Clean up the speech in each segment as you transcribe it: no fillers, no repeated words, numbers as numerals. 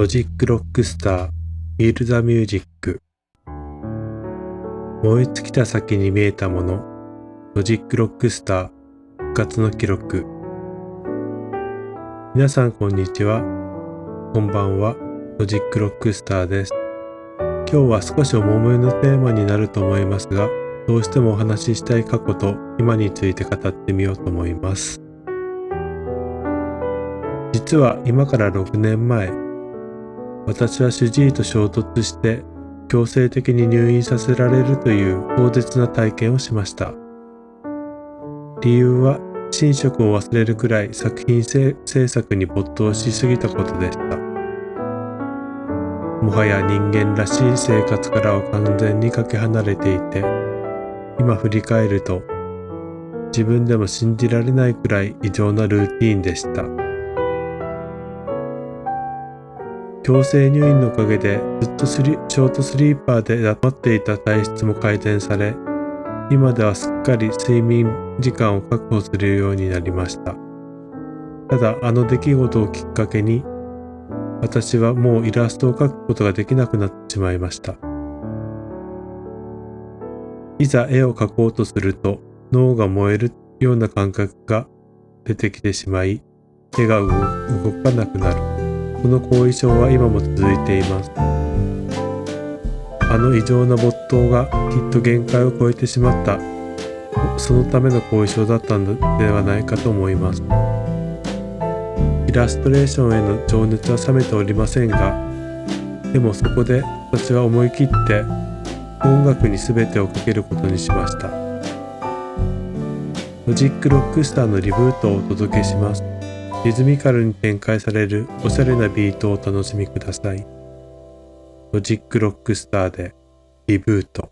ロジックロックスター、Feel the Music。燃え尽きた先に見えたもの、ロジックロックスター、復活の記録。皆さんこんにちは。こんばんは。ロジックロックスターです。今日は少し重めのテーマになると思いますが、どうしてもお話ししたい過去と今について語ってみようと思います。実は今から6年前、私は主治医と衝突して強制的に入院させられるという壮絶な体験をしました。理由は寝食を忘れるくらい作品制作に没頭しすぎたことでした。もはや人間らしい生活からは完全にかけ離れていて、今振り返ると自分でも信じられないくらい異常なルーティーンでした。強制入院のおかげでずっとショートスリーパーで黙っていた体質も改善され、今ではすっかり睡眠時間を確保するようになりました。ただあの出来事をきっかけに、私はもうイラストを描くことができなくなってしまいました。いざ絵を描こうとすると脳が燃えるような感覚が出てきてしまい、手が動かなくなる。この後遺症は今も続いています。あの異常な没頭がきっと限界を超えてしまった、そのための後遺症だったのではないかと思います。イラストレーションへの情熱は冷めておりませんが、でもそこで私は思い切って音楽に全てをかけることにしました。ロジックロックスターのリブートをお届けします。リズミカルに展開されるおしゃれなビートをお楽しみください。ロジックロックスターでリブート。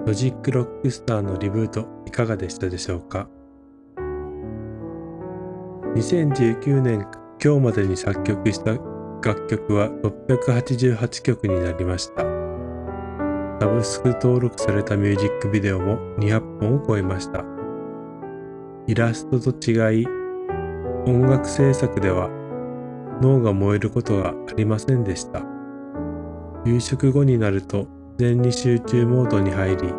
ロジックロックスターのリブートいかがでしたでしょうか。2019年今日までに作曲した楽曲は688曲になりました。サブスク登録されたミュージックビデオも200本を超えました。イラストと違い、音楽制作では脳が燃えることがありませんでした。夕食後になると全に集中モードに入り、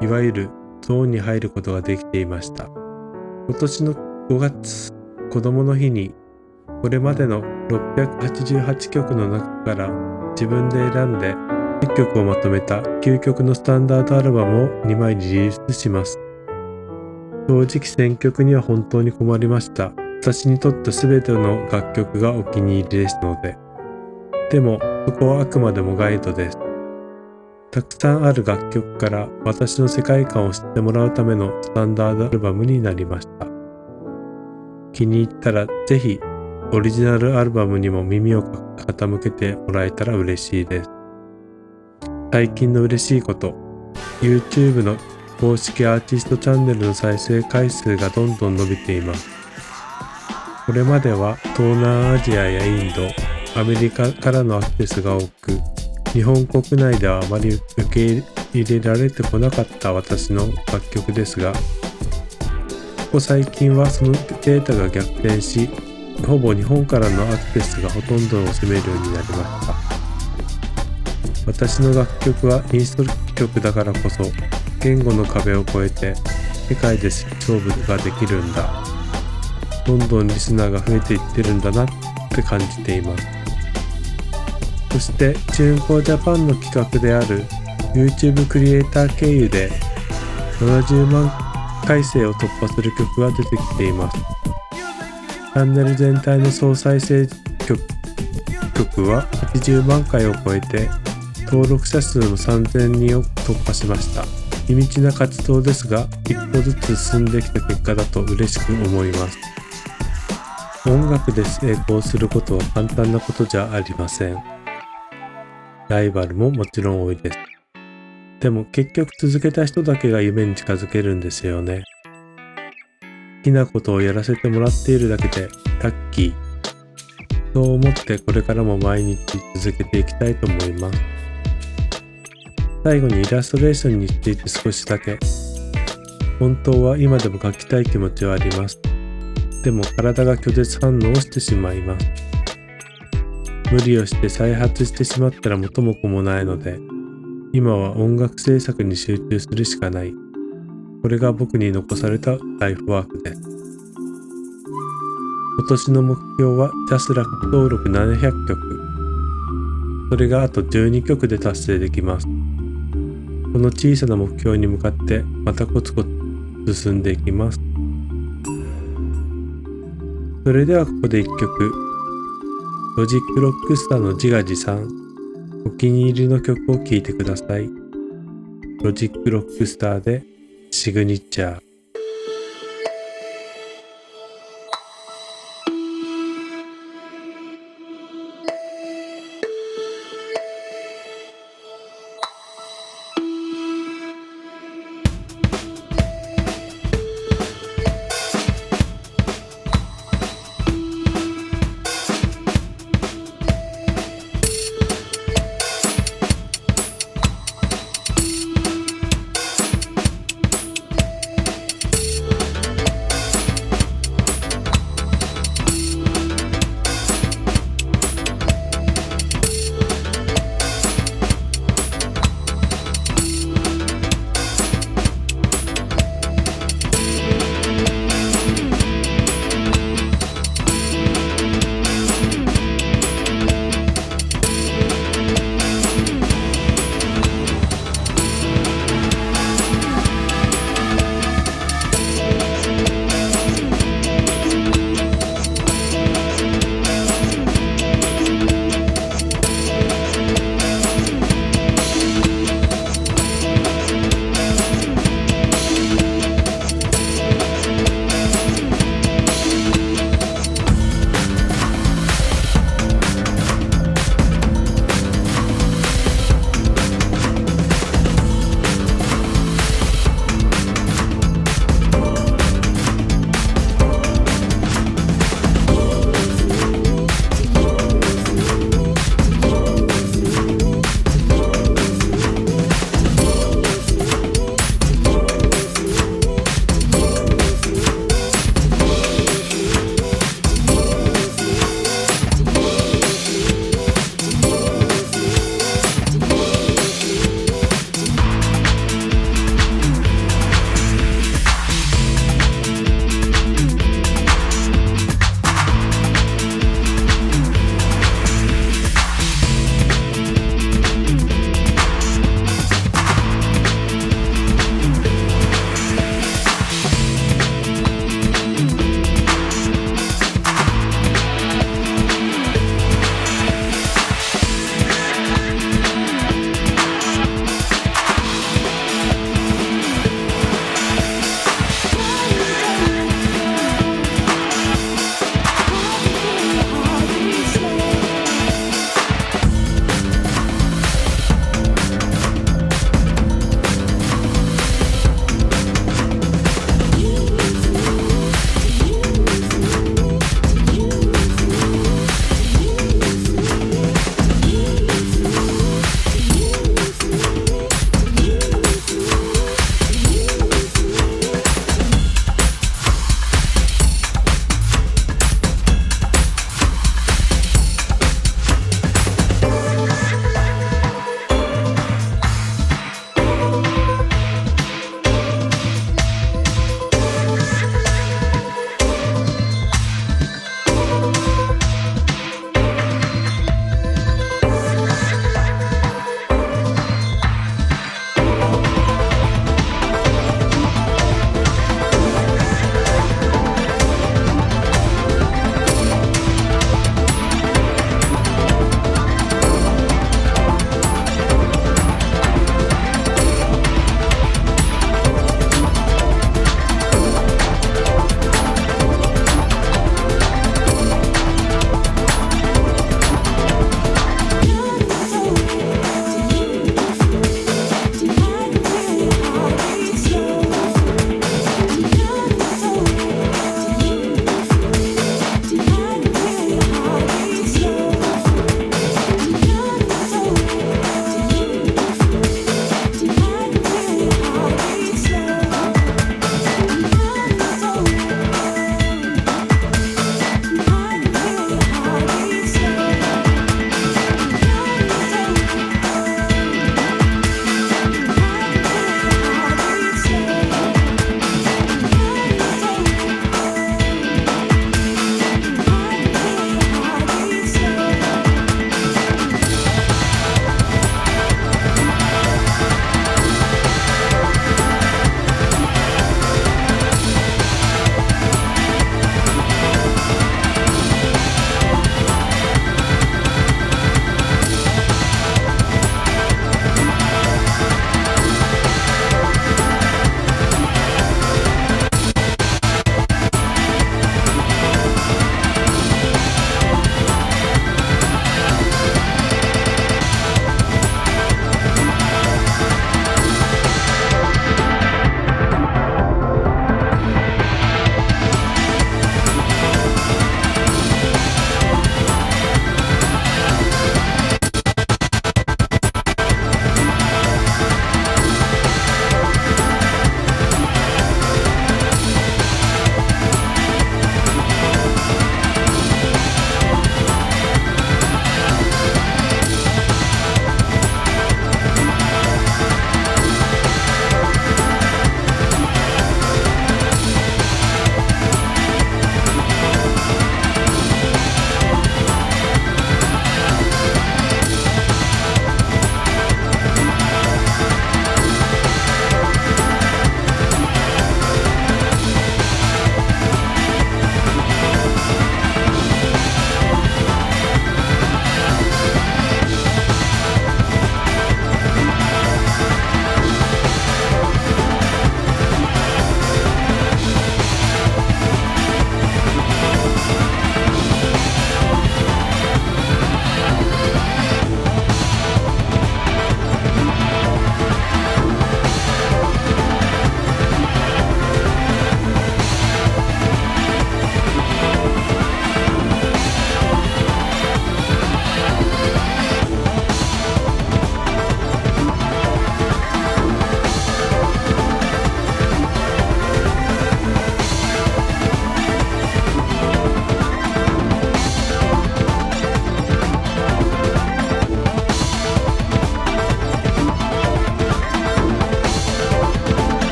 いわゆるゾーンに入ることができていました。今年の5月、子供の日にこれまでの688曲の中から自分で選んで10曲をまとめた究極のスタンダードアルバムを2枚リリースします。正直選曲には本当に困りました。私にとって全ての楽曲がお気に入りでしたので。でもそこはあくまでもガイドです。たくさんある楽曲から私の世界観を知ってもらうためのスタンダードアルバムになりました。気に入ったらぜひオリジナルアルバムにも耳を傾けてもらえたら嬉しいです。最近の嬉しいこと、YouTube の公式アーティストチャンネルの再生回数がどんどん伸びています。これまでは東南アジアやインド、アメリカからのアクセスが多く、日本国内ではあまり受け入れられてこなかった私の楽曲ですが、ここ最近はそのデータが逆転し、ほぼ日本からのアクセスがほとんどを占めるようになりました。私の楽曲はインスト曲だからこそ、言語の壁を越えて世界で勝負ができるんだ。どんどんリスナーが増えていってるんだなって感じています。そしてチューンコージャパンの企画である YouTube クリエイター経由で70万回生を突破する曲が出てきています。チャンネル全体の総再生曲は80万回を超えて登録者数も3000人を突破しました。地道な活動ですが一歩ずつ進んできた結果だと嬉しく思います。音楽で成功することは簡単なことじゃありません。ライバルももちろん多いです。でも結局続けた人だけが夢に近づけるんですよね。好きなことをやらせてもらっているだけでラッキー。そう思ってこれからも毎日続けていきたいと思います。最後にイラストレーションについて少しだけ。本当は今でも描きたい気持ちはあります。でも体が拒絶反応をしてしまいます。無理をして再発してしまったら元も子もないので、今は音楽制作に集中するしかない。これが僕に残されたライフワークです。今年の目標はジャスラック登録700曲。それがあと12曲で達成できます。この小さな目標に向かってまたコツコツ進んでいきます。それではここで一曲、ロジックロックスターの自画自賛、お気に入りの曲を聴いてください。ロジックロックスターでシグニチャー。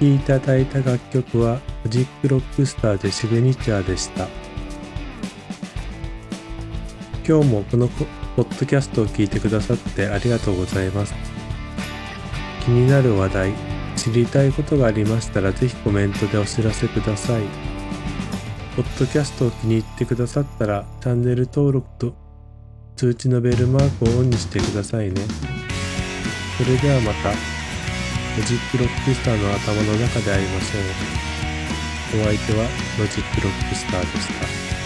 きいただいた楽曲はロジックロックスターでシグニチャーでした。今日もこのポッドキャストを聞いてくださってありがとうございます。気になる話題、知りたいことがありましたらぜひコメントでお知らせください。ポッドキャストを気に入ってくださったらチャンネル登録と通知のベルマークをオンにしてくださいね。それではまたロジックロックスターの頭の中で会いましょう。お相手はロジックロックスターでした。